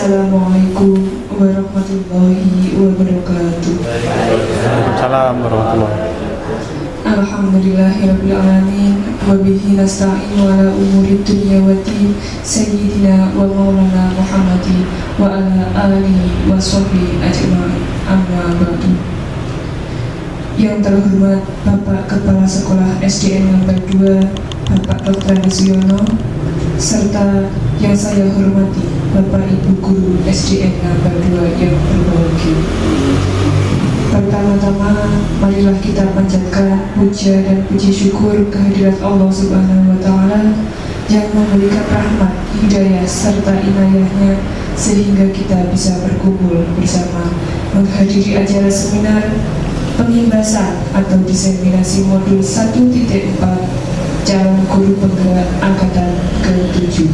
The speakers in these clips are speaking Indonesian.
Assalamualaikum warahmatullahi wabarakatuh. Waalaikumsalam warahmatullahi wabarakatuh. Alhamdulillahirabbil alamin wa bihi nasta'in wa ala umuri dunya waddin sayyidina wa maulana Muhammadin wa ala alihi wa sahbihi ajma'in. Amma ba'du. Yang terhormat Bapak Kepala Sekolah SDN Nomor 2 Bapak Dr. Suyono, serta yang saya hormati Bapak Ibu Guru SDN Nomor 2 yang berbahagia. Pertama-tama, marilah kita panjatkan puja dan puji syukur kehadirat Allah Subhanahu wa Ta'ala yang memberikan rahmat, hidayah, serta inayahnya sehingga kita bisa berkumpul bersama menghadiri acara seminar pengimbasan atau diseminasi modul 1.4 calon guru penggerak angkatan ke-7.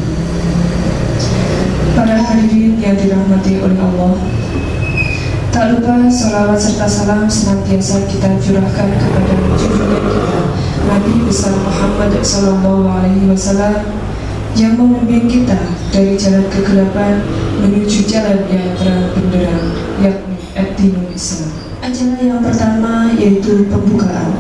Para hadirin yang dirahmati oleh Allah, tak lupa sholawat serta salam senantiasa kita curahkan kepada junjungan kita Nabi besar Muhammad SAW yang memimpin kita dari jalan kegelapan menuju jalan yang terang benderang, yakni ad-dinul Islam. Acara yang pertama yaitu pembukaan.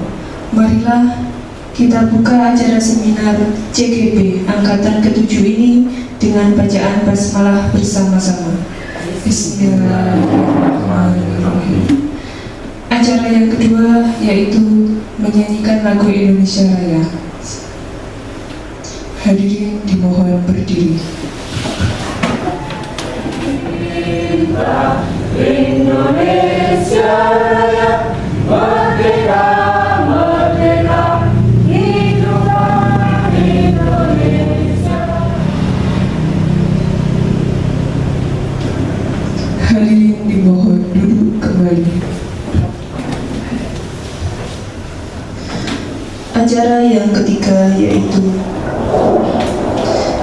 Marilah kita buka acara seminar CGP Angkatan ke-7 ini dengan bacaan basmalah bersama-sama. Bismillahirrahmanirrahim. Acara yang kedua yaitu menyanyikan lagu Indonesia Raya. Hadirin dimohon berdiri. Indonesia Raya, merdeka, merdeka, hiduplah Indonesia. Hadirin dimohon duduk kembali. Acara yang ketiga yaitu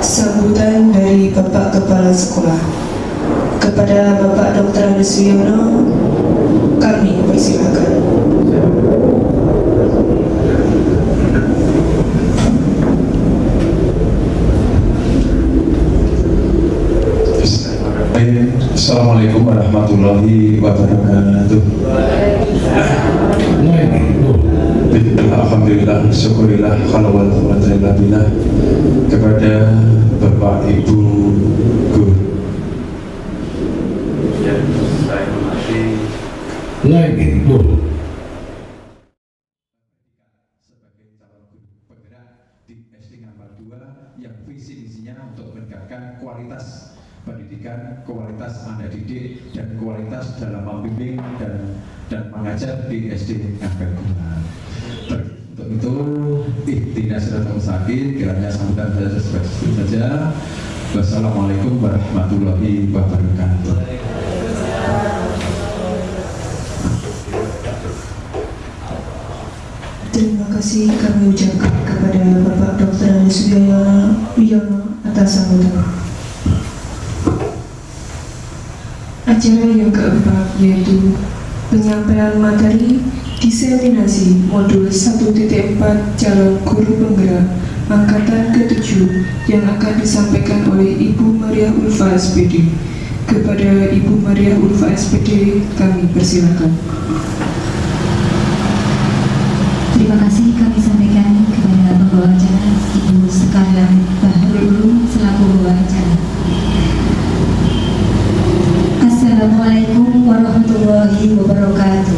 sambutan dari Bapak Kepala Sekolah. Kepada Bapak Dr. Suyono, kami persilakan. Assalamualaikum warahmatullahi wabarakatuh. Alhamdulillah, syukurillah, khalawat wa ta'ala kepada Bapak Ibu Guru. Saya hormati Sebagai calon guru penggerak di SD Nomor 2 yang visi misinya untuk meningkatkan kualitas pendidikan, kualitas anak didik, dan kualitas dalam membimbing dan mengajar di SD Nomor 2. Untuk itu, ihdinas siratal mustaqim, kiranya sambutan saya seperti itu saja. Wassalamualaikum warahmatullahi wabarakatuh. Terima kasih kami ucapkan kepada Bapak Dr. Suyono atas sambutan. Acara yang keempat yaitu penyampaian materi diseminasi modul 1.4 calon guru penggerak angkatan ke-7 yang akan disampaikan oleh Ibu Maria Ulfa SPD. Kepada Ibu Maria Ulfa SPD kami persilakan. Terima kasih kami sampaikan kepada pembawa acara Ibu Sekalian Bahrul Ulum selaku pembawa acara. Assalamualaikum warahmatullahi wabarakatuh.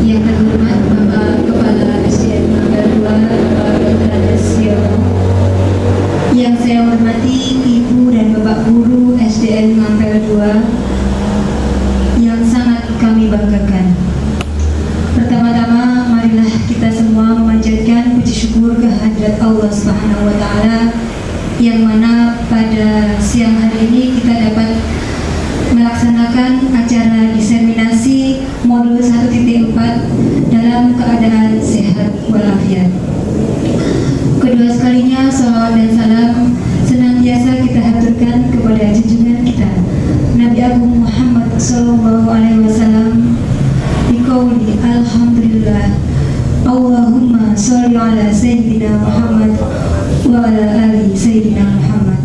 Yang terhormat Bapak Kepala SDN Nomor 2 Bapak Dr. Suyono, yang saya hormati Ibu dan Bapak Guru SDN Nomor 2 yang sangat kami banggakan. Pertama-tama, marilah kita semua memanjatkan puji syukur kehadirat Allah Subhanahu wa Ta'ala, yang mana pada siang hari ini kita dapat melaksanakan acara diseminasi modul 1.4 dalam keadaan sehat walafiat. Kedua sekalinya, salawat dan salam senantiasa kita haturkan kepada junjungan kita Nabi Agung Muhammad SAW. Biqauli alhamdulillah, Allahumma sholli ala Sayyidina Muhammad wa ala ali Sayyidina Muhammad.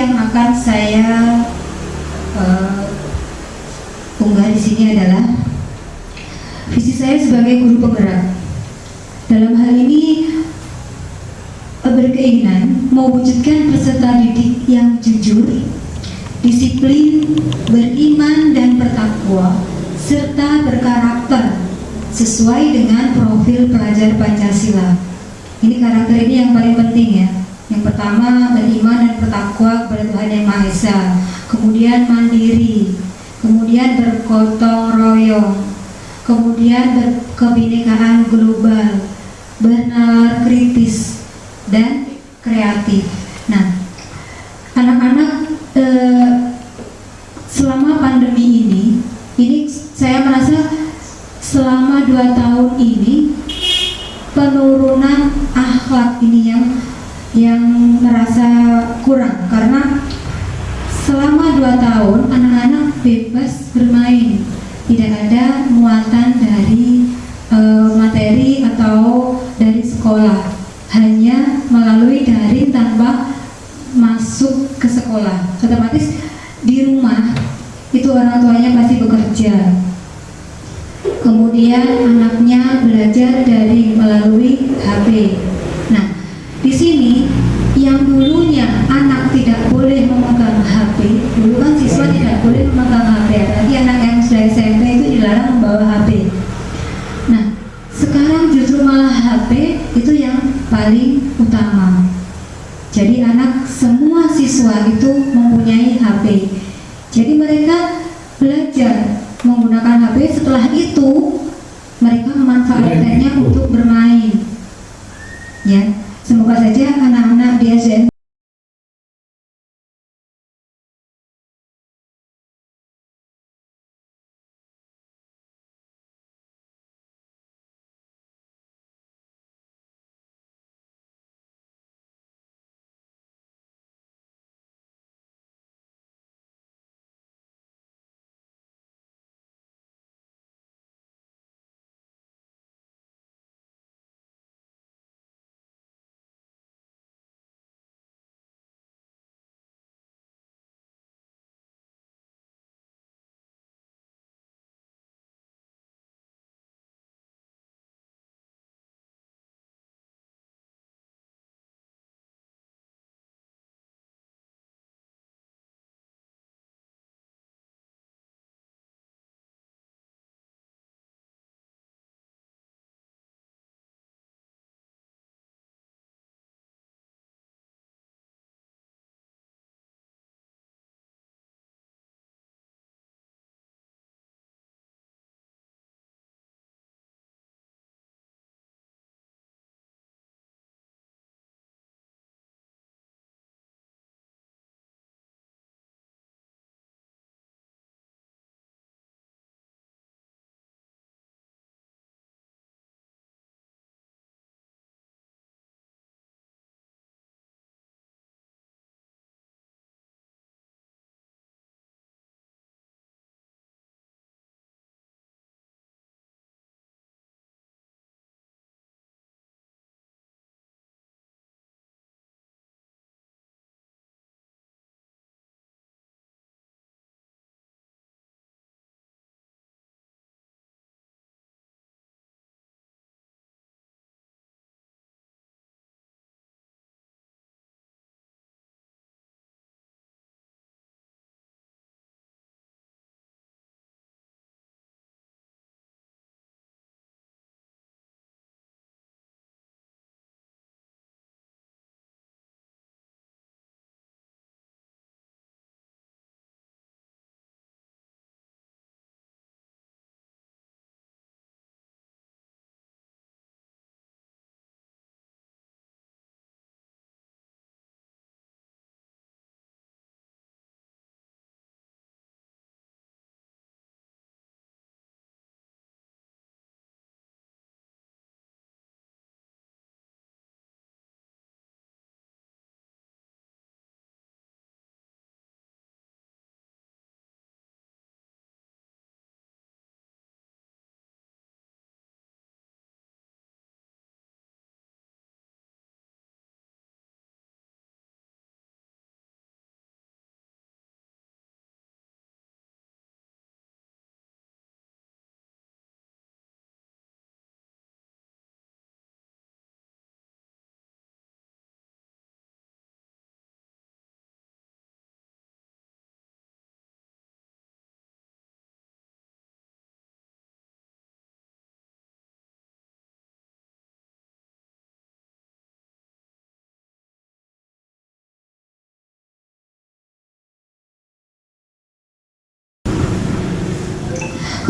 yang akan saya unggah di sini adalah visi saya sebagai guru penggerak. Dalam hal ini berkeinginan mewujudkan peserta didik yang jujur, disiplin, beriman dan bertakwa, serta berkarakter sesuai dengan profil pelajar Pancasila. Ini karakter ini yang paling penting ya. Yang pertama, beriman dan bertakwa kepada Tuhan Yang Maha Esa. Kemudian mandiri, kemudian bergotong royong, kemudian berkebinekaan global, bernalar kritis, dan kreatif. Nah, anak-anak selama pandemi ini saya merasa selama 2 tahun ini penurunan akhlak ini yang merasa kurang, karena selama 2 tahun anak-anak bebas bermain, tidak ada muatan dari materi atau dari sekolah, hanya melalui daring tanpa masuk ke sekolah. Otomatis di rumah itu orang tuanya pasti bekerja, kemudian anaknya belajar daring melalui HP. Nah, di sini yang dulunya anak tidak boleh memegang HP, dulu kan siswa tidak boleh memegang HP, apalagi anak yang sudah SMP itu dilarang membawa HP. Nah, sekarang justru malah HP itu yang paling utama. Jadi semua siswa itu mempunyai HP. Jadi mereka belajar menggunakan HP, setelah itu mereka memanfaatkannya untuk bermain. Ya, semoga saja anak-anak di SDN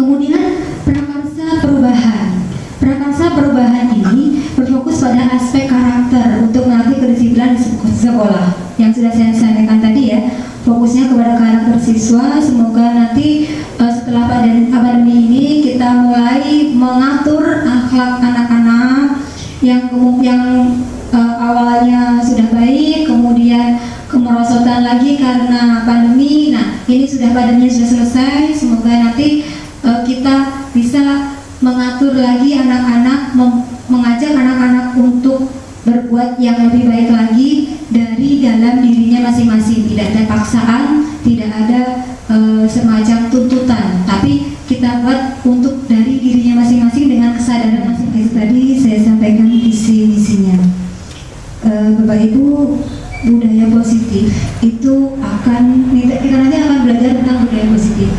Kemudian prakarsa perubahan. Prakarsa perubahan ini berfokus pada aspek karakter untuk melatih kedisiplinan di sekolah. Yang sudah saya sampaikan tadi ya, fokusnya kepada karakter siswa. Semoga nanti setelah pandemi ini kita mulai mengatur akhlak anak-anak yang awalnya sudah baik, kemudian kemerosotan lagi karena pandemi. Nah, ini pandeminya sudah selesai. Semoga nanti kita bisa mengatur lagi anak-anak, mengajak anak-anak untuk berbuat yang lebih baik lagi dari dalam dirinya masing-masing. Tidak ada paksaan, tidak ada semacam tuntutan, tapi kita buat untuk dari dirinya masing-masing dengan kesadaran masing-masing. Tadi saya sampaikan visi misinya. Bapak Ibu, budaya positif itu kita nanti akan belajar tentang budaya positif.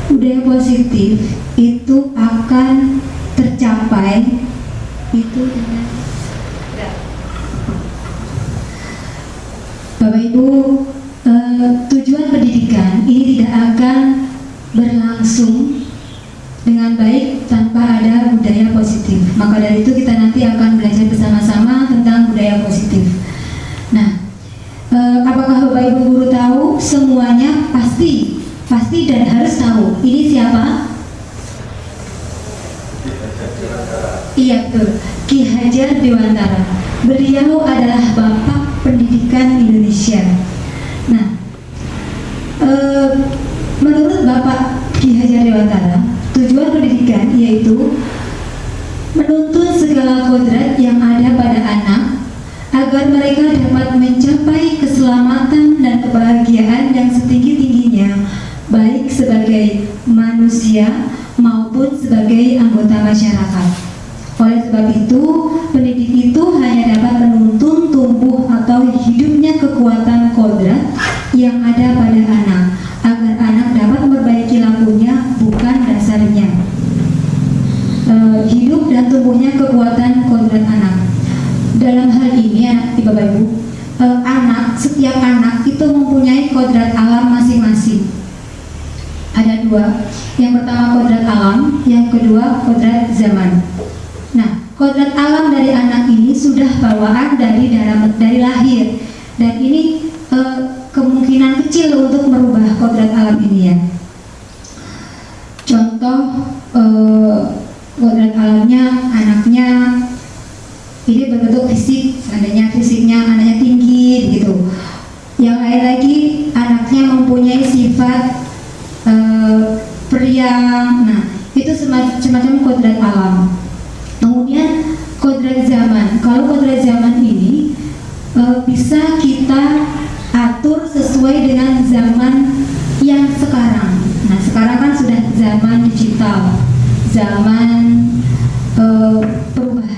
Budaya positif itu akan tercapai itu dengan Bapak Ibu, tujuan pendidikan ini tidak akan berlangsung dengan baik tanpa ada budaya positif. Maka dari itu kita nanti akan belajar bersama-sama tentang budaya positif. Nah, apakah Bapak Ibu guru tahu? Semuanya pasti dan harus tahu. Ini siapa? Iya betul, Ki Hajar Dewantara. Beliau adalah Bapak Pendidikan Indonesia. Nah, menurut Bapak Ki Hajar Dewantara, tujuan pendidikan yaitu menuntun segala kodrat yang ada pada anak agar mereka dapat mencapai keselamatan dan kebahagiaan yang setinggi-tingginya, baik sebagai manusia maupun sebagai anggota masyarakat. Oleh sebab itu, pendidik itu hanya dapat menuntun tumbuh atau hidupnya kekuatan kodrat yang ada pada anak, agar anak dapat memperbaiki lakunya, bukan dasarnya. Hidup dan tumbuhnya kekuatan kodrat anak. Dalam hal ini, Bapak Ibu, setiap anak itu mempunyai kodrat alam masing-masing. Ada dua. Yang pertama kodrat alam, yang kedua kodrat zaman. Nah, kodrat alam dari anak ini sudah bawaan dari lahir, dan ini kemungkinan kecil untuk merubah kodrat alam ini ya. Contoh kodrat alamnya anaknya ini berbentuk fisik, seandainya fisiknya anaknya tinggi gitu. Yang lain lagi anaknya mempunyai sifat periang. Nah, itu semacam kodrat alam. Kemudian kodrat zaman. Kalau kodrat zaman ini bisa kita atur sesuai dengan zaman yang sekarang. Nah, sekarang kan sudah zaman digital, zaman perubahan.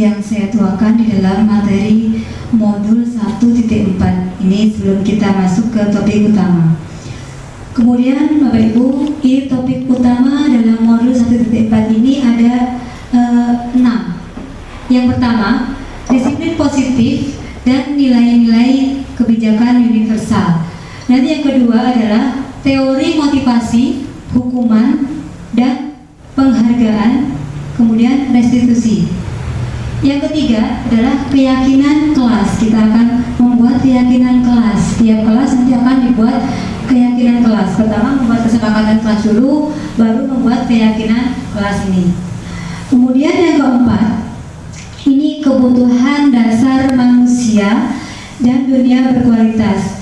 yang saya tuangkan di dalam materi modul 1.4 ini sebelum kita masuk ke topik utama. Kemudian Bapak Ibu, ini topik utama dalam modul 1.4 ini ada 6. Yang pertama, disiplin positif dan nilai-nilai kebijakan universal. Nanti yang kedua adalah teori motivasi, hukuman, dan penghargaan, kemudian restitusi. Yang ketiga adalah keyakinan kelas. Kita akan membuat keyakinan kelas. Tiap kelas nanti akan dibuat keyakinan kelas. Pertama membuat kesepakatan kelas dulu, baru membuat keyakinan kelas ini. Kemudian yang keempat, ini kebutuhan dasar manusia dan dunia berkualitas.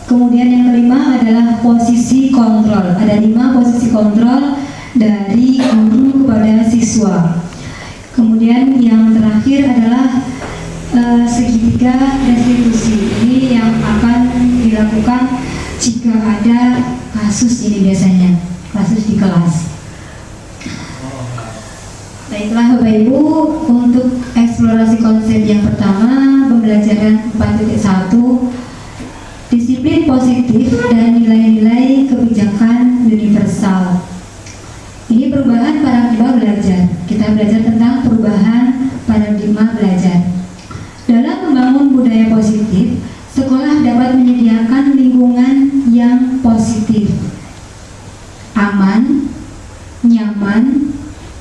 Kemudian yang kelima adalah posisi kontrol. Ada 5 posisi kontrol dari guru kepada siswa. Kemudian yang terakhir adalah segitiga restitusi. Ini yang akan dilakukan jika ada kasus ini biasanya, kasus di kelas. Baiklah Bapak Ibu, untuk eksplorasi konsep yang pertama, pembelajaran 4.1, disiplin positif dan nilai-nilai kebijakan universal. Ini perubahan paradigma belajar. Kita belajar tentang perubahan paradigma belajar. Dalam membangun budaya positif, sekolah dapat menyediakan lingkungan yang positif, aman, nyaman,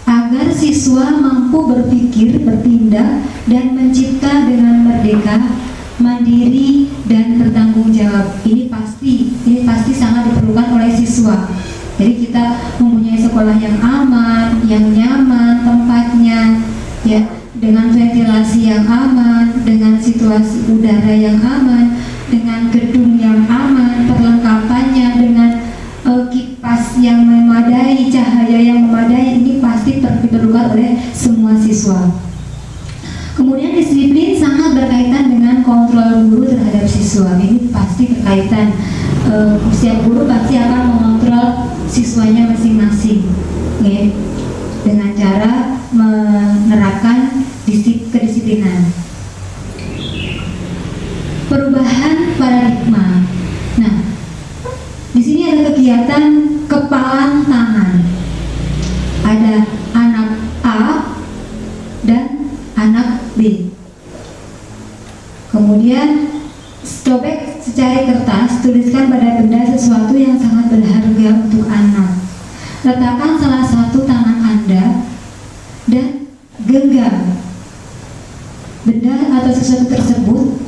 agar siswa mampu berpikir, bertindak, dan mencipta dengan merdeka, mandiri, dan bertanggung jawab. Ini pasti sangat diperlukan oleh siswa. Jadi kita mempunyai sekolah yang aman, yang nyaman tempatnya, ya, dengan ventilasi yang aman, dengan situasi udara yang aman, dengan gedung yang aman, perlengkapannya dengan kipas yang memadai, cahaya yang memadai. Ini pasti diperlukan oleh semua siswa. Kemudian disiplin sangat berkaitan dengan kontrol guru terhadap siswa. Ini pasti berkaitan. Setiap guru pasti akan mengontrol siswanya masing-masing, ya, dengan cara menerapkan kedisiplinan. Perubahan paradigma. Nah, di sini ada kegiatan kepalan tangan. Ada anak A dan anak B. Kemudian sobek secari kertas, tuliskan pada benda sesuatu yang sangat berharga untuk anak. Letakkan salah satu tangan Anda dan genggam benda atau sesuatu tersebut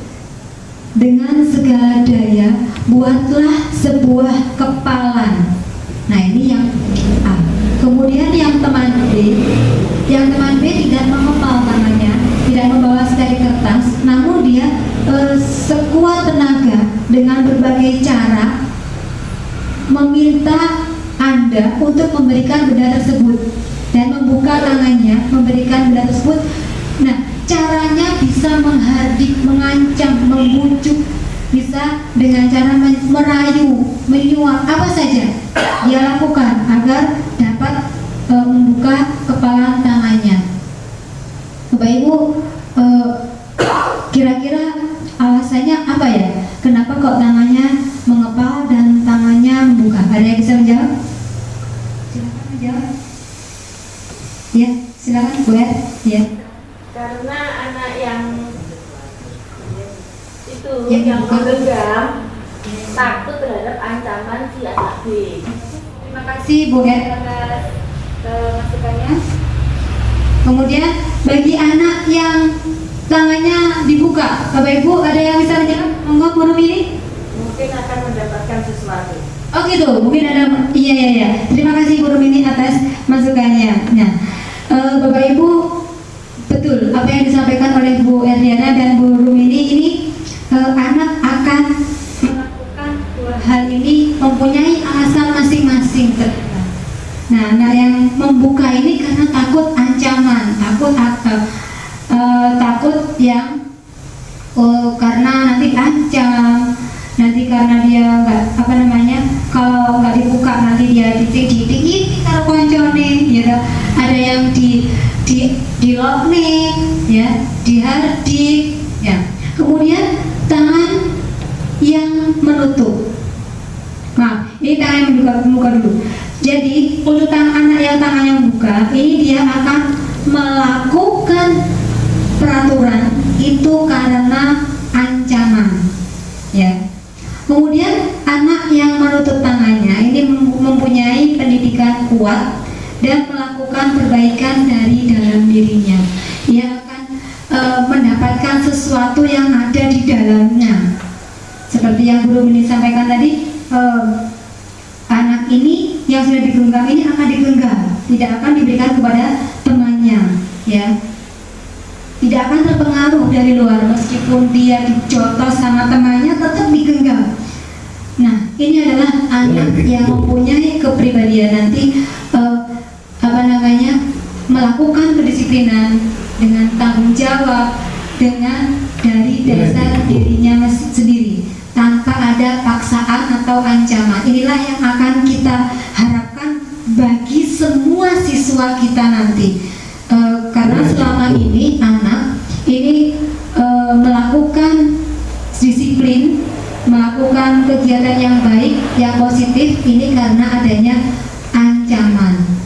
dengan segala daya. Buatlah sebuah kepalan. Nah, ini yang A. Kemudian yang teman B tidak mengepal tangannya, tidak membawa secari kertas, namun dia sekuat tenaga dengan berbagai cara meminta Anda untuk memberikan benda tersebut dan membuka tangannya memberikan benda tersebut. Nah, caranya bisa menghardik, mengancam, membujuk, bisa dengan cara merayu, menyuap, apa saja dia lakukan agar dapat membuka kepala tangannya. Bapak Ibu, kira-kira alasannya apa ya? Kenapa kok tangannya mengepal dan tangannya membuka? Ada yang bisa menjawab? Silakan menjawab. Ya, silakan Bu Er. Ya. Karena anak yang itu Yang yang bukan. menggenggam takut terhadap ancaman si anak B. Terima kasih Bu Er atas masukannya. Kemudian bagi anak yang tangannya dibuka, Bapak Ibu ada yang bisa menjawab? Monggo forum ini. Mungkin akan mendapatkan sesuatu. Oh gitu, mungkin ada. Iya. Terima kasih Bu Rumini atas masukannya. Nah, Bapak Ibu, betul apa yang disampaikan oleh Bu Erdiana dan Bu Rumini ini, anak akan melakukan dua hal ini mempunyai alasan masing-masing. Nah, yang membuka ini karena takut ancaman, takut yang karena nanti ancam, nanti karena dia kalau nggak dibuka nanti dia didik ini kalau koncone, gitu. Ada yang diloknik, ya, dihardik, ya. Kemudian tangan yang menutup. Nah, ini tangan yang membuka dulu. Jadi untuk anak yang tangannya membuka, ini dia akan melakukan peraturan itu karena ancaman, ya. Kemudian anak yang menutup tangannya ini mempunyai pendidikan kuat dan melakukan perbaikan dari dalam dirinya. Ia akan mendapatkan sesuatu yang ada di dalamnya. Seperti yang guru ini sampaikan tadi, anak ini yang sudah digenggam ini akan digenggam, tidak akan diberikan kepada temannya, ya. Tidak akan terpengaruh dari luar, meskipun dia dijotos sama temannya tetap digenggam. Nah, ini adalah anak yang mempunyai kepribadian nanti melakukan kedisiplinan dengan tanggung jawab, dengan dari dasar dirinya sendiri, tanpa ada paksaan atau ancaman. Inilah yang akan kita harapkan bagi semua siswa kita nanti. Karena selama ini anak ini melakukan disiplin, melakukan kegiatan yang baik, yang positif ini karena adanya ancaman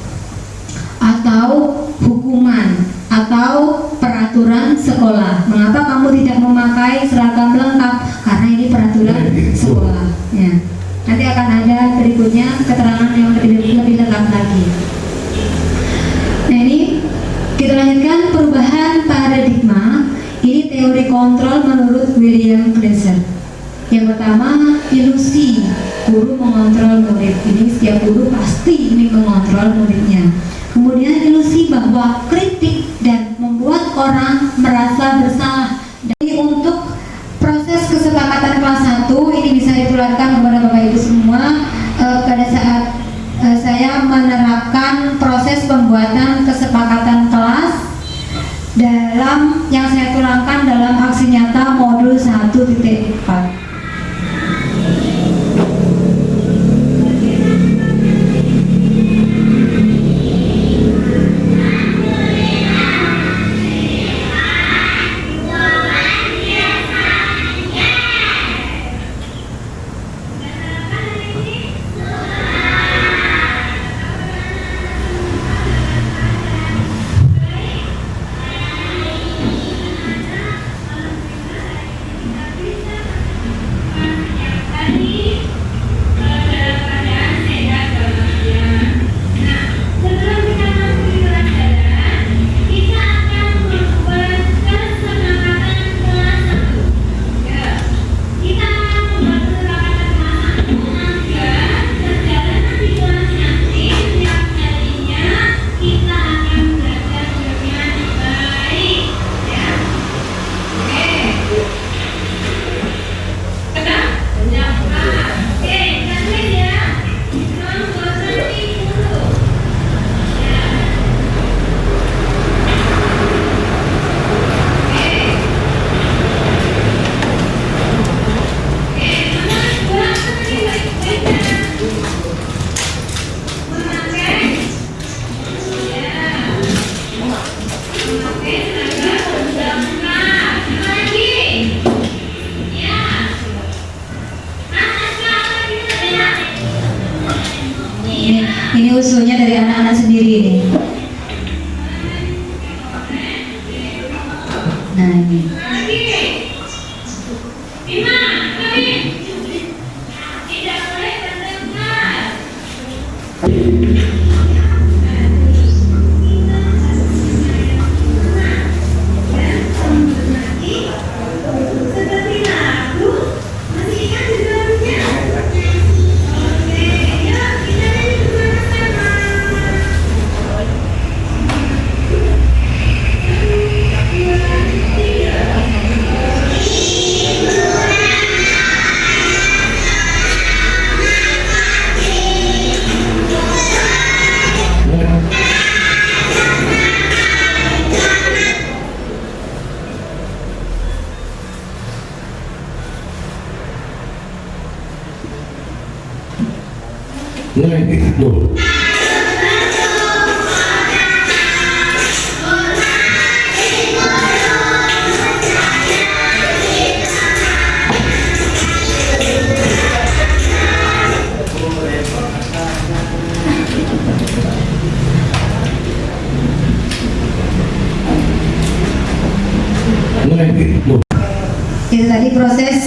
atau hukuman atau peraturan sekolah. Mengapa kamu tidak memakai seragam lengkap? Karena ini peraturan sekolah, ya. Nanti akan ada berikutnya keterangan yang lebih lengkap lagi. Nah, ini kita lanjutkan perubahan paradigma. Ini teori kontrol menurut William Glasser. Yang pertama, ilusi guru mengontrol murid. Ini setiap guru pasti ingin mengontrol muridnya. Kemudian ilusi bahwa kritik dan membuat orang merasa bersalah. Jadi untuk proses kesepakatan kelas 1 ini bisa ditularkan kepada Bapak Ibu semua pada saat saya menerapkan proses pembuatan kesepakatan kelas dalam yang saya tularkan dalam aksi nyata modul 1.4. Ini usulnya dari anak-anak sendiri ini. Nah, ini. Nah, Itu tadi proses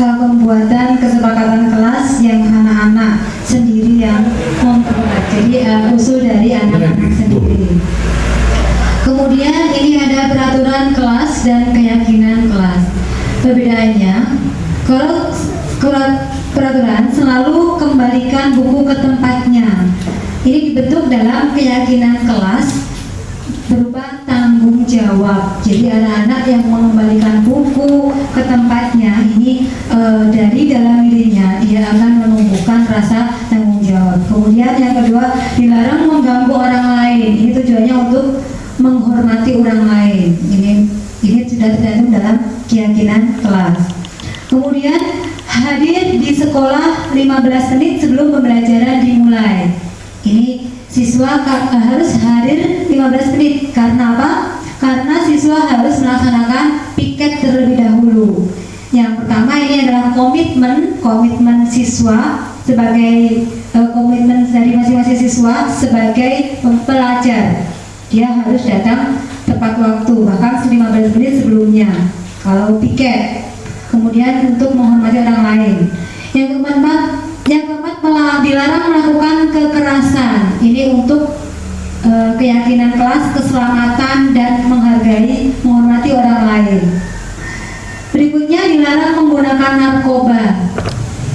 pembuatan kesepakatan kelas yang anak-anak sendiri yang membuat. Jadi usul dari anak-anak sendiri. Kemudian ini ada peraturan kelas dan keyakinan kelas. Perbedaannya, kalau peraturan selalu kembalikan buku ke tempatnya. Ini dibentuk dalam keyakinan kelas berupa tanggung jawab. Jadi anak-anak yang mengembalikan buku ke tempatnya ini dari dalam dirinya dia akan menumbuhkan rasa tanggung jawab. Kemudian yang kedua, dilarang mengganggu orang lain. Ini tujuannya untuk menghormati orang lain. Ini sudah tercantum dalam keyakinan kelas. Kemudian hadir di sekolah 15 menit sebelum pembelajaran dimulai. Ini siswa harus hadir 15 menit. Karena apa? Karena siswa harus melaksanakan piket terlebih dahulu. Yang pertama ini adalah komitmen siswa sebagai komitmen dari masing-masing siswa sebagai pelajar. Dia harus datang tepat waktu, bahkan 15 menit sebelumnya kalau piket. Kemudian untuk menghormati orang lain. Yang keempat dilarang melakukan kekerasan. Ini untuk keyakinan kelas, keselamatan dan menghormati orang lain. Berikutnya dilarang menggunakan narkoba.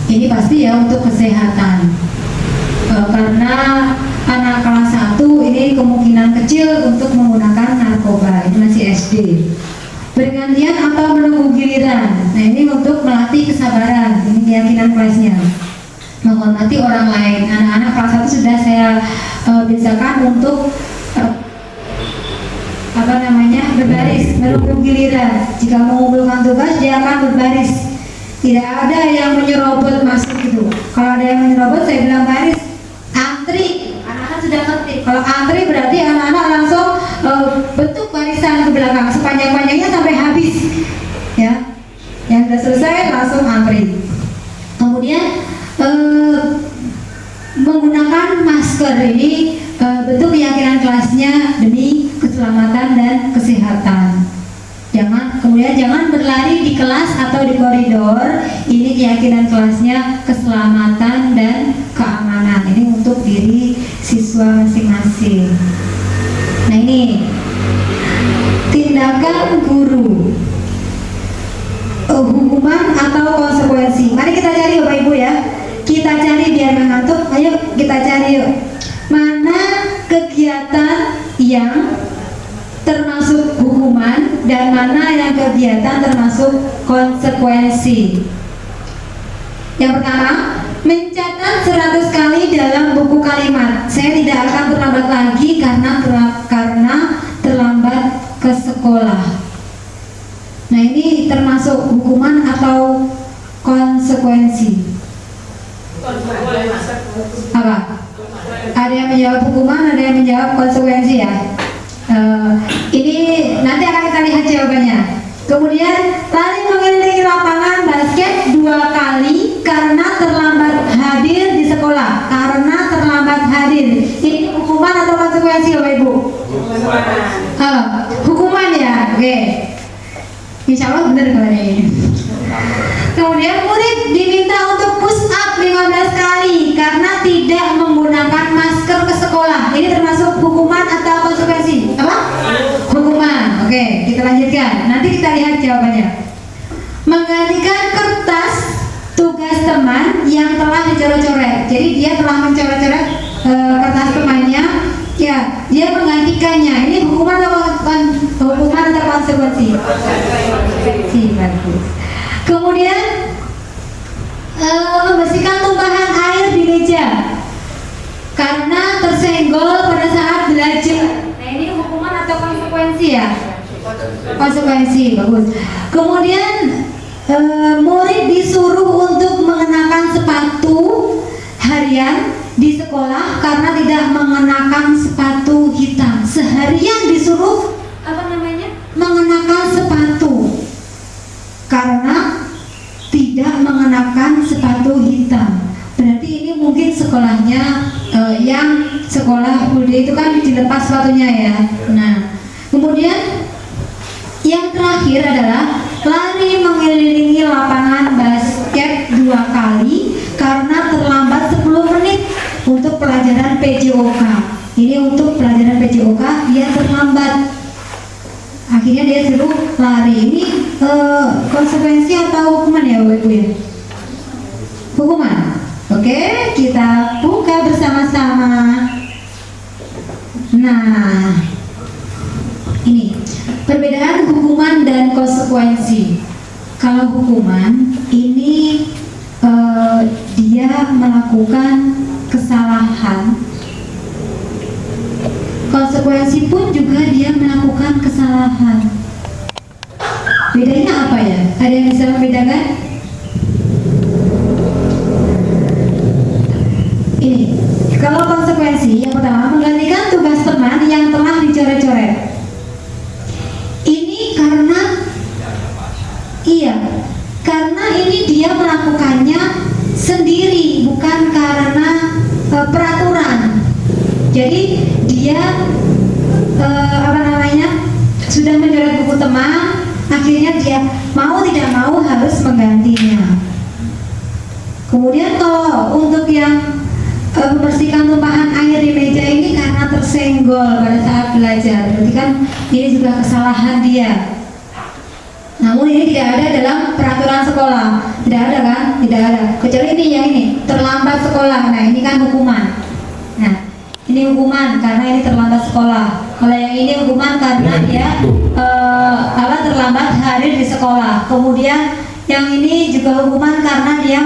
Ini pasti ya untuk kesehatan. Karena anak kelas 1 ini kemungkinan kecil untuk menggunakan narkoba. Ini masih SD. Bergantian atau menunggu giliran. Nah ini untuk melatih kesabaran. Ini keyakinan kelasnya. Menghormati orang lain. Anak-anak kelas 1 sudah saya biasakan untuk berbaris, menunggu giliran. Jika mengumpulkan tugas dia akan berbaris. Tidak ada yang menyerobot masuk gitu. Kalau ada yang menyerobot saya bilang baris, antri. Anak-anak sudah ngerti. Kalau antri berarti anak-anak langsung bentuk barisan ke belakang sepanjang-panjangnya sampai habis. Ya, yang sudah selesai langsung antri. Kemudian menggunakan masker ini bentuk keyakinan kelasnya demi keselamatan dan kesehatan. Kemudian jangan berlari di kelas atau di koridor. Ini keyakinan kelasnya keselamatan dan keamanan. Ini untuk diri siswa masing-masing. Nah ini tindakan guru, hukuman atau konsekuensi. Mari kita cari Bapak Ibu ya. Kita cari biar mengantuk. Ayo kita cari yuk. Mana kegiatan yang termasuk hukuman dan mana yang kegiatan termasuk konsekuensi. Yang pertama, mencatat 100 kali dalam buku kalimat. Saya tidak akan terlambat lagi karena terlambat ke sekolah. Nah ini termasuk hukuman atau konsekuensi? Apa? Ada yang menjawab hukuman, ada yang menjawab konsekuensi ya. Ini nanti akan kita lihat jawabannya. Kemudian lari mengelilingi lapangan basket 2 kali karena terlambat hadir di sekolah. Karena terlambat hadir. Ini hukuman atau konsekuensi Bapak Ibu? Hukuman ya. Oke. Insya Allah benar kalau ini. Kemudian murid diminta untuk push up 15 kali karena tidak menggunakan masker ke sekolah. Ini termasuk hukuman atau konsekuensi? Apa? Hukuman. Oke, kita lanjutkan. Nanti kita lihat jawabannya. Menggantikan kertas tugas teman yang telah dicoret-coret. Jadi dia telah mencoret-coret kertas temannya. Ya, dia menggantikannya. Ini hukuman atau konsekuensi? Konsekuensi. Bagus. Kemudian membersihkan tumpahan air di meja karena tersenggol pada saat belajar. Nah ini hukuman atau konsekuensi ya? Konsekuensi, bagus. Kemudian murid disuruh untuk mengenakan sepatu harian di sekolah karena tidak mengenakan sepatu hitam. Seharian disuruh mengenakan sepatu karena tidak mengenakan sepatu hitam. Berarti ini mungkin sekolahnya yang sekolah bude itu kan dilepas sepatunya ya. Nah, kemudian yang terakhir terakhir adalah lari mengelilingi lapangan basket 2 kali karena terlambat 10 menit untuk pelajaran PJOK. Ini untuk pelajaran PJOK dia terlambat. Akhirnya dia suruh lari. Ini konsekuensi atau hukuman ya Bapak Ibu ya? Hukuman. Oke, kita buka bersama-sama. Nah, ini perbedaan hukuman dan konsekuensi. Kalau hukuman ini dia melakukan kesalahan. Konsekuensi pun juga dia melakukan kesalahan. Bedanya apa ya? Ada yang bisa membedakan? Ini, kalau konsekuensi yang pertama menggantikan tugas teman yang telah dicoret-coret. Ini karena ini dia melakukannya sendiri, bukan karena peraturan. Jadi dia sudah mencoret buku teman, akhirnya dia mau tidak mau harus menggantinya. Kemudian kalau untuk yang membersihkan tumpahan air di meja ini karena tersenggol pada saat belajar, berarti kan ini juga kesalahan dia. Namun ini tidak ada dalam peraturan sekolah, tidak ada kan? Tidak ada. Kecuali ini yang ini terlambat sekolah. Nah ini kan hukuman. Nah ini hukuman karena ini terlambat sekolah. Kalau yang ini hukuman karena dia terlambat hadir di sekolah. Kemudian yang ini juga hukuman karena dia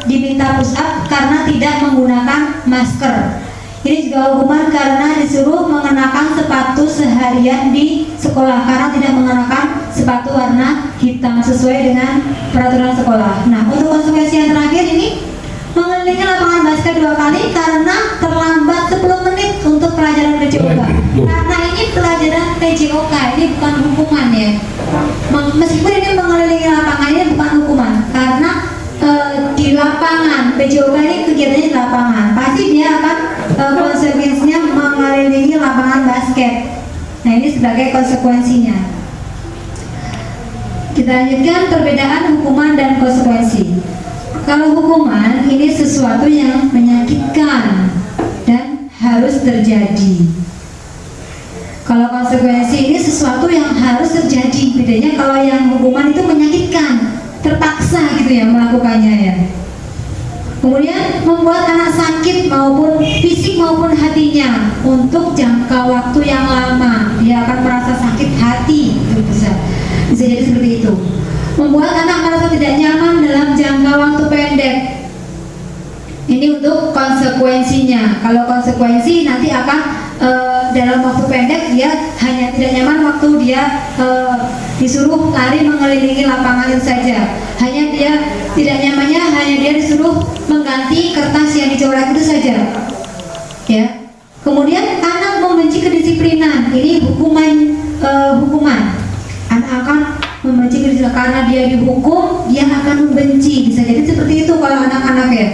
diminta push up karena tidak menggunakan masker. Ini juga hukuman karena disuruh mengenakan sepatu seharian di sekolah karena tidak mengenakan sepatu warna hitam sesuai dengan peraturan sekolah. Nah, untuk konsekuensi yang terakhir ini mengelilingi lapangan basket 2 kali karena terlambat 10 menit untuk pelajaran PJOK. Karena ini pelajaran PJOK, ini bukan hukuman ya. Meskipun ini mengelilingi lapangan, ini bukan hukuman karena di lapangan PJOK ini kegiatannya di lapangan, pasti dia akan konsekuensinya mengelilingi lapangan basket. Nah ini sebagai konsekuensinya. Kita lanjutkan perbedaan hukuman dan konsekuensi. Kalau hukuman ini sesuatu yang menyakitkan dan harus terjadi. Kalau konsekuensi ini sesuatu yang harus terjadi. Bedanya kalau yang hukuman itu menyakitkan, terpaksa gitu ya melakukannya ya. Kemudian membuat anak sakit maupun fisik maupun hatinya untuk jangka waktu yang lama. Dia akan merasa sakit hati, itu bisa jadi seperti itu. Membuat anak merasa tidak nyaman dalam jangka waktu pendek. Ini untuk konsekuensinya. Kalau konsekuensi nanti akan dalam waktu pendek dia hanya tidak nyaman waktu dia disuruh lari mengelilingi lapangan itu saja. Hanya dia tidak nyamannya hanya dia disuruh mengganti kertas yang dicoret itu saja. Ya. Kemudian anak membenci kedisiplinan. Ini hukuman. Anak akan membenci kedisiplinan karena dia dihukum, dia akan membenci. Bisa jadi seperti itu kalau anak-anak ya.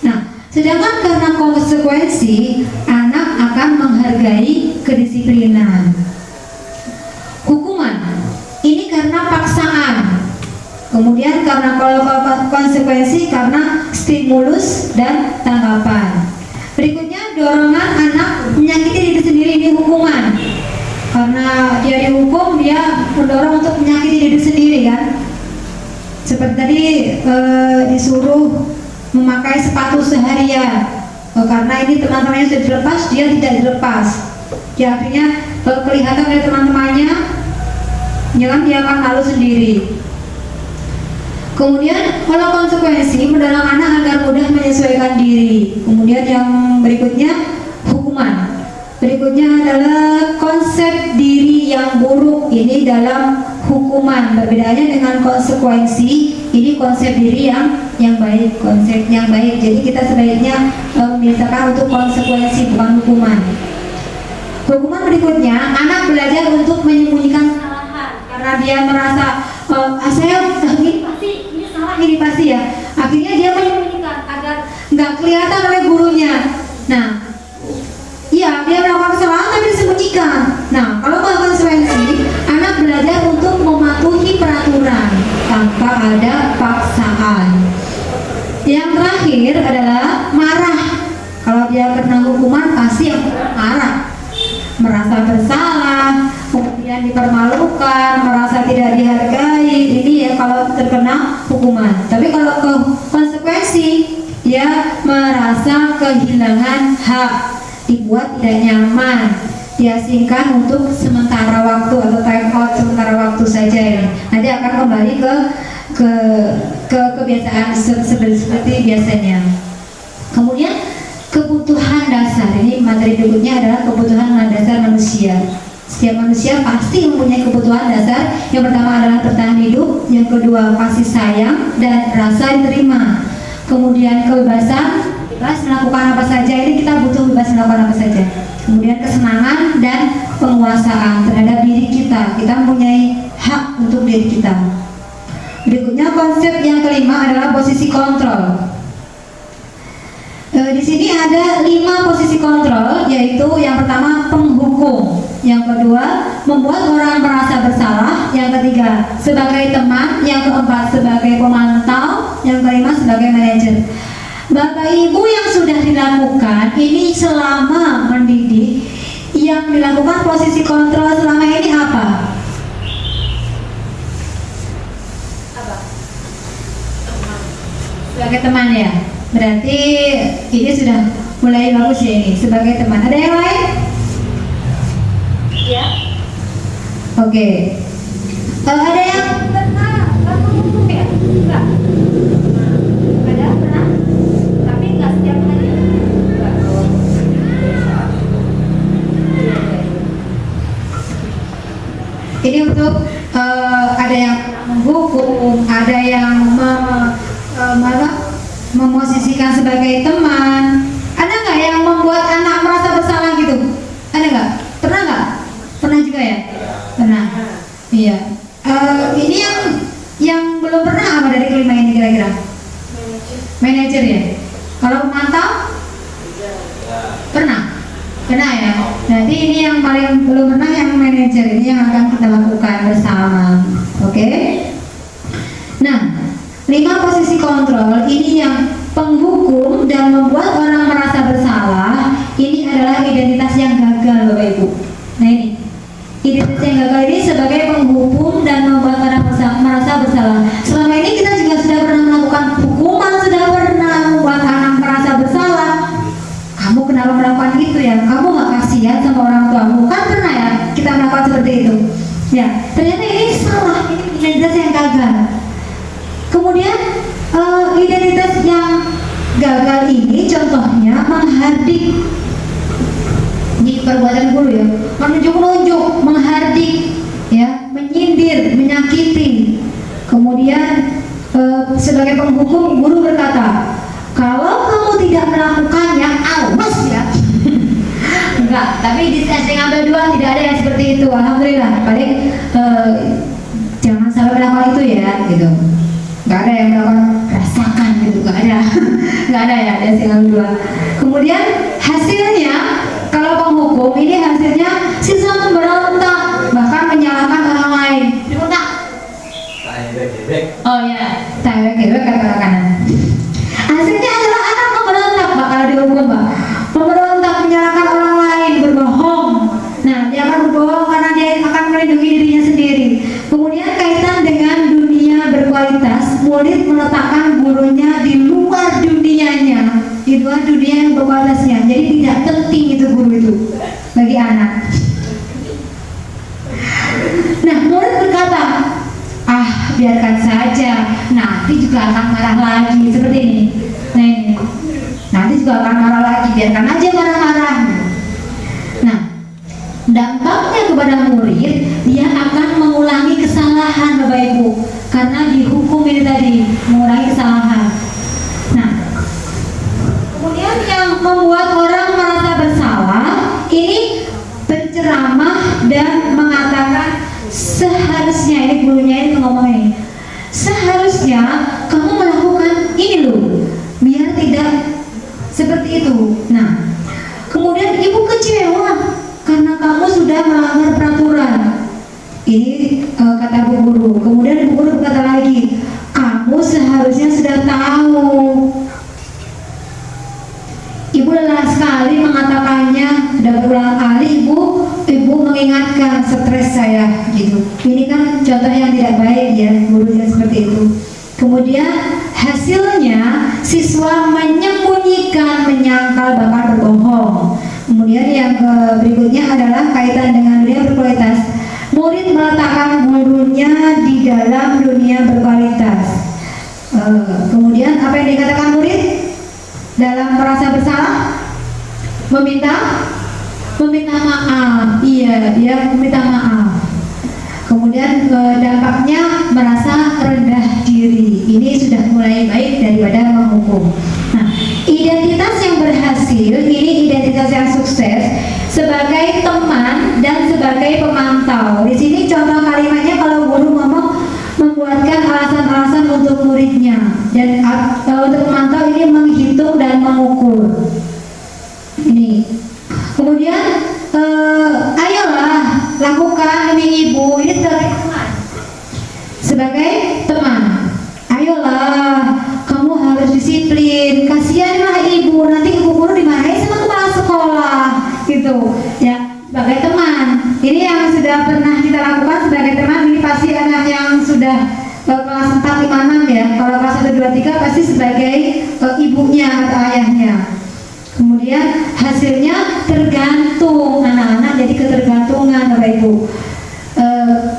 Nah, sedangkan karena konsekuensi, anak akan menghargai kedisiplinan. Hukuman ini karena paksaan. Kemudian karena konsekuensi karena stimulus dan tanggapan. Berikutnya dorongan anak menyakiti diri sendiri, ini hukuman. Karena dia dihukum, dia mendorong untuk menyakiti diri sendiri kan. Seperti tadi disuruh memakai sepatu seharian. Karena ini teman-temannya sudah dilepas, dia tidak dilepas. Ya, akhirnya kelihatan dari teman-temannya, jangan dia akan malu sendiri. Kemudian kalau konsekuensi mendorong anak agar mudah menyesuaikan diri. Kemudian yang berikutnya hukuman. Berikutnya adalah konsep diri yang buruk. Ini dalam hukuman. Perbedaannya dengan konsekuensi, ini konsep diri yang baik, konsep yang baik. Jadi kita sebaiknya membiasakan untuk konsekuensi bukan hukuman. Hukuman berikutnya, anak belajar untuk menyembunyikan kesalahan karena dia merasa ini pasti ya. Akhirnya dia menyembunyikan agar nggak kelihatan oleh gurunya. Nah, iya dia melakukan kesalahan tapi disembunyikan. Nah, kalau konsekuensi, anak belajar untuk tanpa ada paksaan. Yang terakhir adalah marah. Kalau dia kena hukuman pasti yang marah, merasa bersalah, kemudian dipermalukan, merasa tidak dihargai. Ini ya kalau terkena hukuman. Tapi kalau ke konsekuensi, dia merasa kehilangan hak, dibuat tidak nyaman, diasingkan untuk sementara waktu atau time out sementara waktu saja ini. Nanti akan kembali ke kebiasaan seperti biasanya. Kemudian kebutuhan dasar, ini materi berikutnya adalah kebutuhan dasar manusia. Setiap manusia pasti mempunyai kebutuhan dasar. Yang pertama adalah bertahan hidup, yang kedua kasih sayang dan rasa diterima. Kemudian kebebasan, bebas melakukan apa saja. Ini kita butuh bebas melakukan apa saja. Kemudian kesenangan dan penguasaan terhadap diri kita. Kita mempunyai hak untuk diri kita. Berikutnya konsep yang kelima adalah posisi kontrol. Di sini ada 5 posisi kontrol, yaitu yang pertama penghukum, yang kedua membuat orang merasa bersalah, yang ketiga sebagai teman, yang keempat sebagai pemantau, yang kelima sebagai manajer. Bapak Ibu yang sudah dilakukan ini selama mendidik, yang dilakukan posisi kontrol selama ini apa? Sebagai teman ya. Berarti ini sudah mulai bagus ya ini sebagai teman. Ada yang lain? Ya. Oke. Ada yang pernah hukum ya? Enggak. Ada pernah? Tapi enggak setiap hari. Enggak. Ini untuk ada yang menghukum, ada yang memosisikan sebagai teman. Ada nggak yang membuat anak merasa bersalah gitu? Ada nggak? Pernah nggak? Pernah juga ya? Pernah. Iya. Ini yang belum pernah apa dari kelima ini kira-kira? Manajer ya. Kalau pemantau? Pernah. Pernah ya. Jadi ini yang paling belum pernah yang manajer, ini yang akan kita lakukan bersama. Oke? Nah, 5 posisi kontrol ini yang penghukum dan membuat orang merasa bersalah. Ini adalah identitas yang gagal, Bapak Ibu. Nah ini identitas yang gagal ini sebagai penghukum dan membuat orang merasa bersalah. Selama ini kita juga sudah pernah melakukan hukuman, sudah pernah membuat anak merasa bersalah. Kamu kenapa melakukan itu ya? Kamu gak kasihan sama orang tuamu? Kan pernah ya kita melakukan seperti itu. Ya, ternyata ini salah, ini identitas yang gagal. Kemudian identitas yang gagal ini contohnya menghardik di perbuatan guru ya, menunjuk-nunjuk, menghardik ya, menyindir, menyakiti. Kemudian sebagai penghukum guru berkata, kalau kamu tidak melakukannya, awas ya. Enggak, tapi di SD ngambil 2 tidak ada yang seperti itu, alhamdulillah. Paling jangan sampai melakukan itu ya, gitu. Nggak ada yang melakukan rasakan gitu, nggak ada. Nggak ada ya, ada single 2. Kemudian hasilnya kalau penghukum ini hasilnya siswa memberontak, bahkan menyalahkan orang lain. Berontak. Oh ya, tewek kata kanan. Hasilnya adalah anak memberontak, Pak, kalau dihukum, Pak. Memberontak, menyalahkan orang lain, berbohong. Nah, dia akan berbohong karena dia akan melindungi dirinya sendiri. Kemudian kaitan dengan dunia berkualitas, murid meletakkan gurunya di luar dunianya, di luar dunia yang berkualitasnya. Jadi tidak penting itu guru itu bagi anak. Nah, murid berkata, ah biarkan saja, nanti juga akan marah lagi, seperti ini. Nah ini, nanti juga akan marah lagi, biarkan aja marah-marah. Nah, dampaknya kepada murid, dia akan mengulangi kesalahan, Bapak Ibu, karena dihukum ini tadi, mengulangi kesalahan. Nah, kemudian yang membuat orang merasa bersalah ini berceramah dan mengatakan seharusnya, ini gurunya ini ngomong ini, seharusnya kamu melakukan ini loh, biar tidak seperti itu. Nah, kemudian ibu kecewa karena kamu sudah melanggar peraturan. Ini kata bu guru. Kemudian bu guru berkata lagi, lagi. Kamu seharusnya sudah tahu. Ibu lelah sekali mengatakannya, sudah berulang kali ibu mengingatkan, stres saya gitu. Ini kan contoh yang tidak baik ya, gurunya seperti itu. Kemudian hasilnya siswa menyembunyikan, menyangkal, bahkan berbohong. Kemudian yang berikutnya adalah kaitan dengan dunia berkualitas. Murid meletakkan gurunya di dalam dunia berkualitas. Kemudian apa yang dikatakan murid? Dalam merasa bersalah, meminta maaf. Iya, dia meminta maaf. Kemudian dampaknya merasa rendah diri. Ini sudah mulai baik daripada menghukum. Nah, identitas yang berhasil, ini identitas yang sukses sebagai teman dan sebagai pemantau. Di sini contoh kalimatnya kalau guru ngomong membuatkan alasan-alasan untuk muridnya, dan untuk pemantau ini menghitung dan mengukur. Ini. Kemudian ayolah lakukan ini ibu, ini sebagai teman. Sebagai teman, ayolah kamu harus disiplin. Kasihanlah ibu, nanti ibu guru dimarahin sama kepala sekolah, gitu. Ya, sebagai teman. Ini yang sudah pernah kita lakukan sebagai teman. Ini pasti anak yang sudah kelas 4, 5, 6 ya. Kalau kelas 1, 2, 3 pasti sebagai ibunya atau ayahnya. Kemudian hasilnya tergantung, anak-anak jadi ketergantungan Bapak Ibu.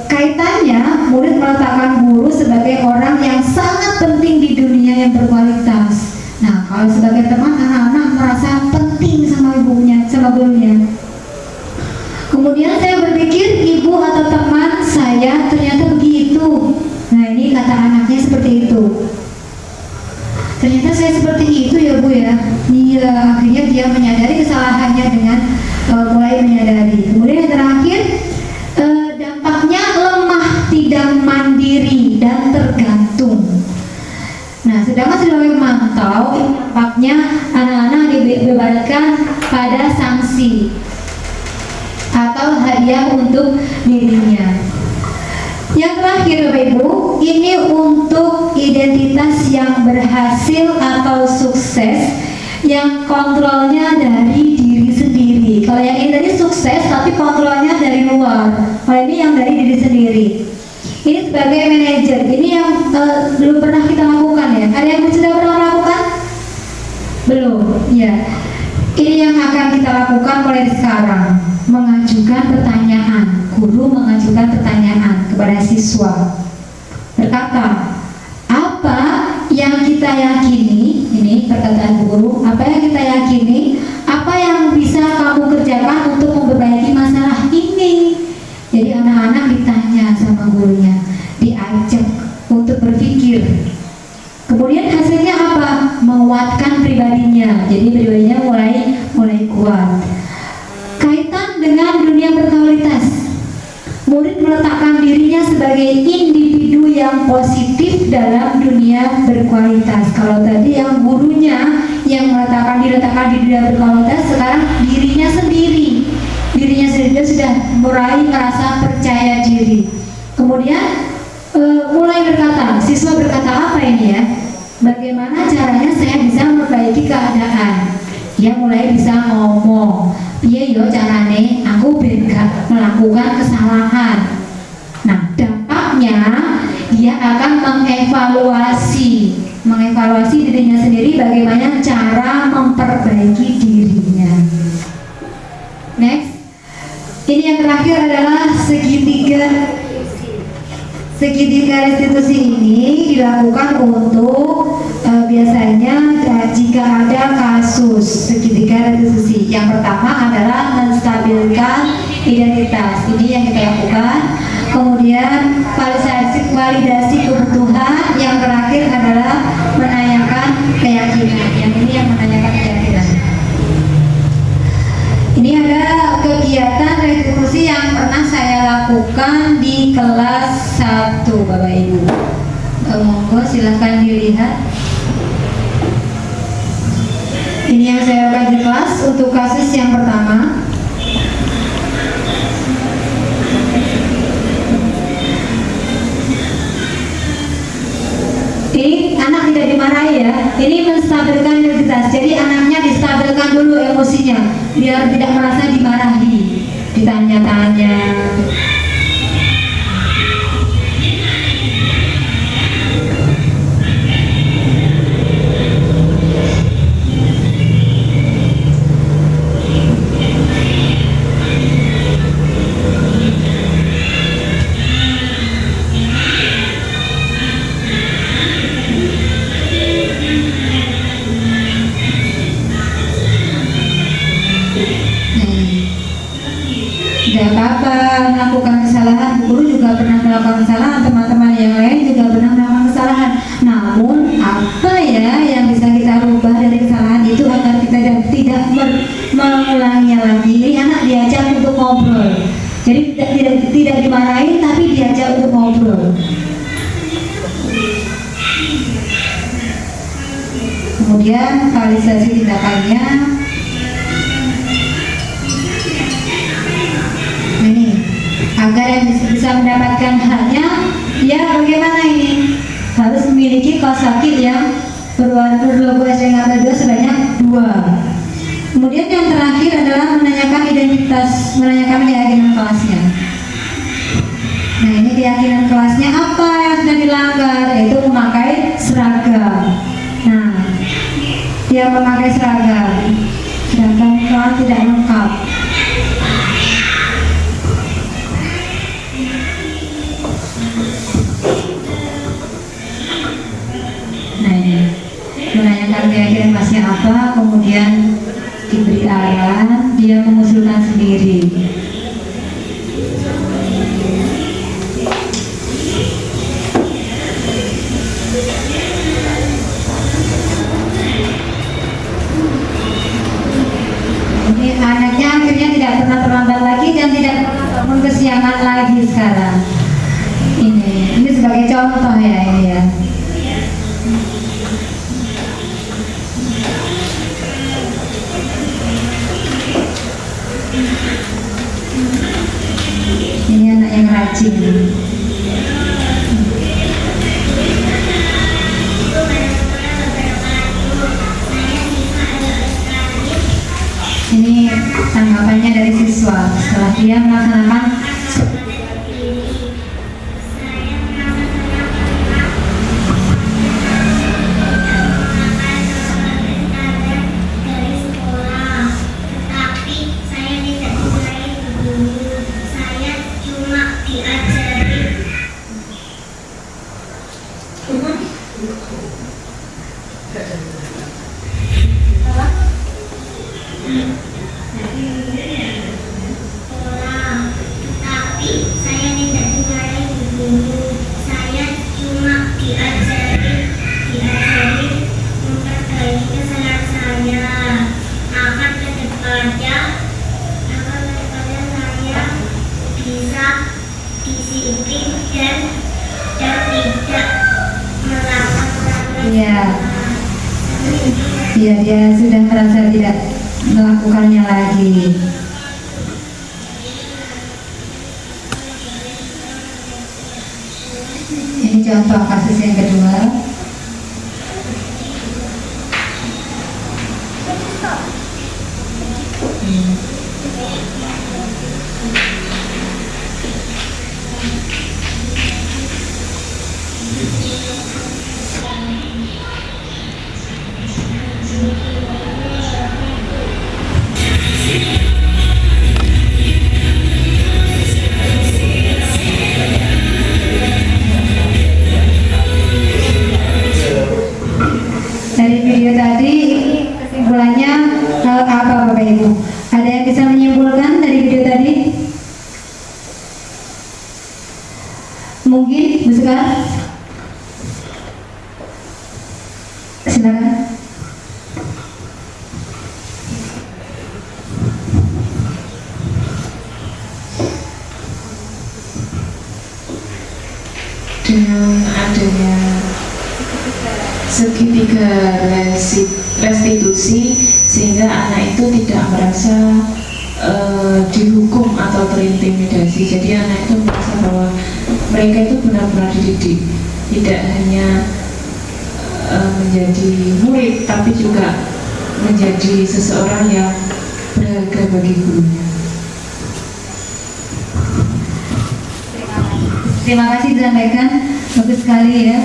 Kaitannya murid meletakkan guru sebagai orang yang sangat penting di dunia yang berkualitas. Nah, kalau sebagai teman, anak-anak merasa penting sama ibunya, sama gurunya. Kemudian saya berpikir ibu atau teman saya ternyata begitu. Nah, ini kata anaknya seperti itu. Ternyata saya seperti itu ya Bu ya. Iya, akhirnya dia menyadari kesalahannya dengan mulai menyadari. Kemudian yang terakhir, dampaknya lemah, tidak mandiri dan tergantung. Nah, sedangkan sebagai pemantau, dampaknya anak-anak dibebankan pada sanksi atau hadiah untuk dirinya. Yang terakhir Bapak Ibu, ini untuk identitas yang berhasil atau sukses yang kontrolnya dari diri sendiri. Kalau yang ini tadi sukses tapi kontrolnya dari luar. Kalau ini yang dari diri sendiri. Ini sebagai manajer. Ini yang belum pernah kita lakukan ya. Ada yang sudah pernah melakukan? Belum. Ya. Ini yang akan kita lakukan mulai sekarang. Mengajukan pertanyaan. Guru mengajukan pertanyaan kepada siswa, berkata, apa yang kita yakini, ini perkataan guru, apa yang kita yakini, apa yang bisa kamu kerjakan untuk memperbaiki masalah ini. Jadi anak-anak ditanya sama gurunya, diajak untuk berpikir. Kemudian hasilnya apa? Menguatkan pribadinya. Jadi pribadinya mulai kuat. Kaitan dengan dunia berkualitas. Murid meletakkan dirinya sebagai individu yang positif dalam dunia berkualitas. Kalau tadi yang gurunya yang diletakkan di dunia berkualitas, sekarang dirinya sendiri dia sudah mulai merasa percaya diri. Kemudian mulai berkata, siswa berkata apa ini ya? Bagaimana caranya saya bisa memperbaiki keadaan? Dia mulai bisa ngomong, iya yo carane aku gak melakukan kesalahan. Nah, dampaknya dia akan mengevaluasi dirinya sendiri, bagaimana cara memperbaiki dirinya. Next, ini yang terakhir adalah segitiga restitusi ini dilakukan untuk biasanya jika ada kasus segitiga restitusi. Yang pertama adalah menstabilkan identitas, ini yang kita lakukan. Kemudian validasi kebutuhan. Yang terakhir adalah menanyakan keyakinan. Yang ini yang menanyakan keyakinan. Ini ada kegiatan restitusi yang pernah saya lakukan di kelas 1 Bapak Ibu. Monggo silahkan dilihat. Ini yang saya lakukan di kelas untuk kasus yang pertama. dimarahi ya. Ini menstabilkan identitas. Jadi anaknya distabilkan dulu emosinya biar tidak merasa dimarahi, ditanya-tanya. Tidak apa-apa melakukan kesalahan, guru juga pernah melakukan kesalahan, teman-teman yang lain juga pernah melakukan kesalahan. Namun apa ya yang bisa kita rubah dari kesalahan itu agar kita tidak mengulanginya lagi. Ini anak diajak untuk ngobrol, jadi tidak dimarahin tapi diajak untuk ngobrol. Kemudian realisasi tindakannya. Ini agar yang bisa mendapatkan haknya, ya bagaimana ini? Harus memiliki kaos kaki yang berlogo SD Negara 2 sebanyak 2. Kemudian yang terakhir adalah menanyakan identitas, menanyakan keyakinan kelasnya. Nah, ini keyakinan kelasnya apa yang sudah dilanggar, yaitu memakai seragam. Nah, dia memakai seragam kelas tidak lengkap. Nah, ini menanyakan keyakinan kelasnya apa, kemudian diberi arahan, dia mengusulkan sendiri. Ini anaknya akhirnya tidak pernah terlambat lagi dan tidak pernah bangun kesiangan lagi sekarang. Ini sebagai contoh ya ini ya. Ini anak yang rajin. Ini tanggapannya dari siswa setelah dia melaksanakan dia sudah merasa tidak melakukannya lagi. Ini contoh kasus yang kedua. Dari video tadi kesimpulannya apa Bapak Ibu? Ada yang bisa menyimpulkan dari video tadi? Mungkin Bu Sekar? Silakan. Dengan adanya segitiga restitusi, sehingga anak itu tidak merasa dihukum atau terintimidasi. Jadi anak itu merasa bahwa mereka itu benar-benar dididik, tidak hanya menjadi murid, tapi juga menjadi seseorang yang berharga bagi gurunya. Terima kasih disampaikan, bagus sekali ya.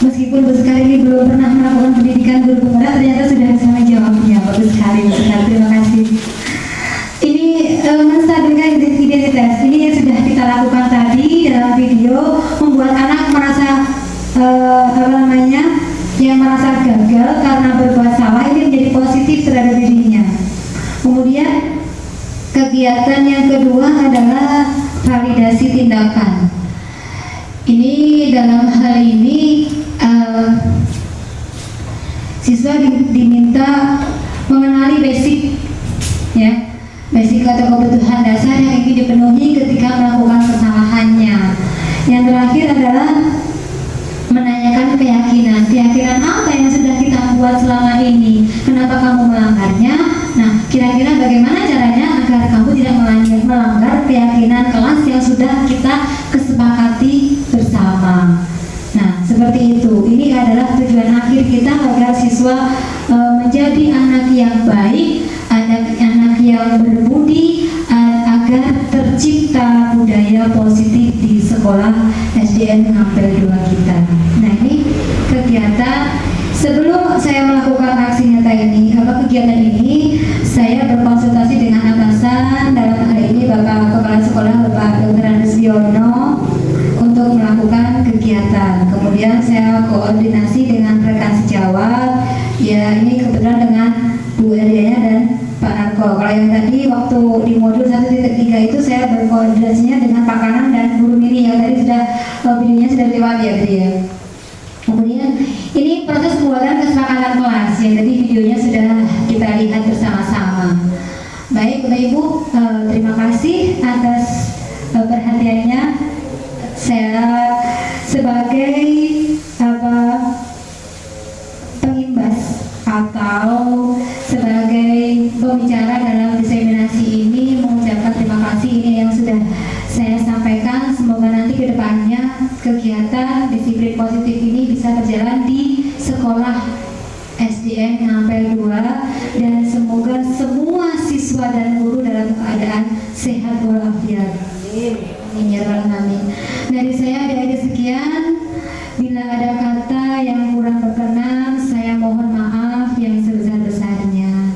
Meskipun Bu Sekar ini belum pernah melakukan pendidikan guru penggerak, ternyata sudah bisa menjawabnya. Bagus sekali Bu Sekar, terima kasih. Ini menstabilkan identitas. Ini yang sudah kita lakukan tadi dalam video, membuat anak merasa yang merasa gagal karena berbuat salah, ini menjadi positif terhadap dirinya. Kemudian kegiatan yang kedua adalah validasi tindakan. Ini dalam hal ini siswa diminta mengenali basic, ya, basic atau kebutuhan dasar yang ingin dipenuhi ketika melakukan kesalahannya. Yang terakhir adalah menanyakan keyakinan apa yang sudah kita buat selama ini, kenapa kamu melanggarnya. Nah, kira-kira bagaimana caranya agar kamu tidak melanggar keyakinan kelas yang sudah kita kesepakati bersama. Nah, seperti itu. Ini adalah tujuan akhir kita agar siswa menjadi anak yang baik, anak yang berbudi, agar tercipta budaya positif di sekolah SDN Ngampel 2 kita. Nah, ini kegiatan. Sebelum saya melakukan aksi nyata ini, kegiatan ini, saya berkonsultasi dengan atasan, dalam hal ini Bapak Kepala Sekolah Bapak Dr. Andes Biono, untuk melakukan kegiatan. Kemudian saya koordinasi dengan rekan sejawat, ya ini kebetulan dengan Bu Eriana dan Pak Narko. Kalau yang tadi waktu di modul 1.3 itu saya berkoordinasinya dengan Pak Kanang dan Bu Miri, yang tadi sudah videonya sudah lewat ya tadi ya. Kemudian ini proses pembuatan kesepakatan kelas yang tadi videonya sudah kita lihat bersama-sama. Baik Bapak Ibu, terima kasih atas perhatiannya. Saya sebagai pengimbas atau sebagai pembicara dalam diseminasi ini mengucapkan terima kasih. Ini yang sudah saya sampaikan. Semoga nanti ke depannya kegiatan disiplin positif ini bisa berjalan di sekolah SDN Ngampel 2, dan semoga semua siswa dan guru dalam keadaan sehat walafiat. Amin ya rabbal alamin. Dari saya ada sekian. Bila ada kata yang kurang berkenan, saya mohon maaf yang sebesar-besarnya.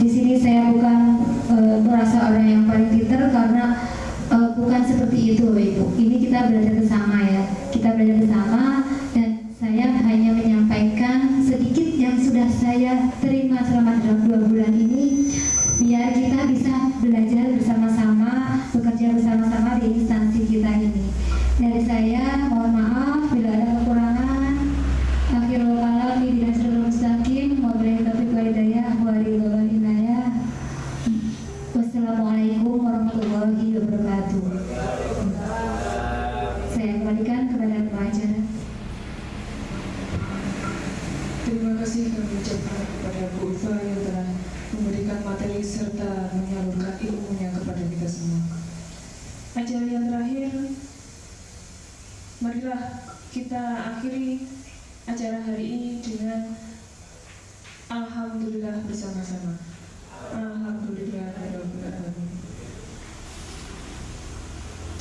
Di sini saya bukan merasa orang yang paling pintar, karena bukan seperti itu, Ibu. Ini kita belajar bersama ya. Kita belajar bersama, dan saya hanya menyampaikan sedikit yang sudah saya terima selama 2 bulan ini, biar kita bisa belajar bersama-sama, bekerja bersama-sama di instansi kita ini. Dari saya mohon maaf bila ada kekurangan. Akhirul kalam ihdinas siratal mustaqim, wabillahi taufiq wal hidayah, wa hidayah. Wassalamualaikum warahmatullahi wabarakatuh. Saya kembalikan kepada pengacara. Terima kasih kami ucapkan kepada Bu Ulfa yang telah memberikan materi serta menyalurkan ilmunya kepada kita semua. Acara yang terakhir, marilah kita akhiri acara hari ini dengan Alhamdulillah bersama-sama. Alhamdulillah rabbil alamin.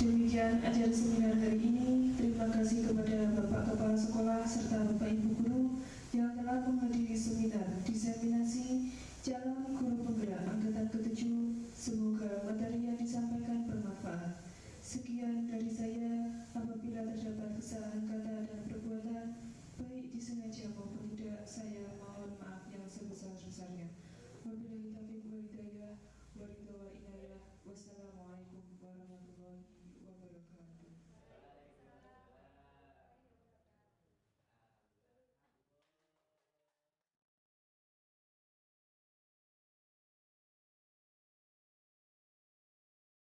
Demikian acara seminar hari ini. Terima kasih kepada Bapak Kepala Sekolah serta Bapak Ibu Guru yang telah menghadiri seminar diseminasi calon guru penggerak angkatan ke-7. Semoga materi yang disampaikan bermanfaat. Sekian dari saya. Apabila terdapat kesalahan kata dan perbuatan, baik disengaja maupun tidak, saya mohon maaf yang sebesar-besarnya. Wabillahi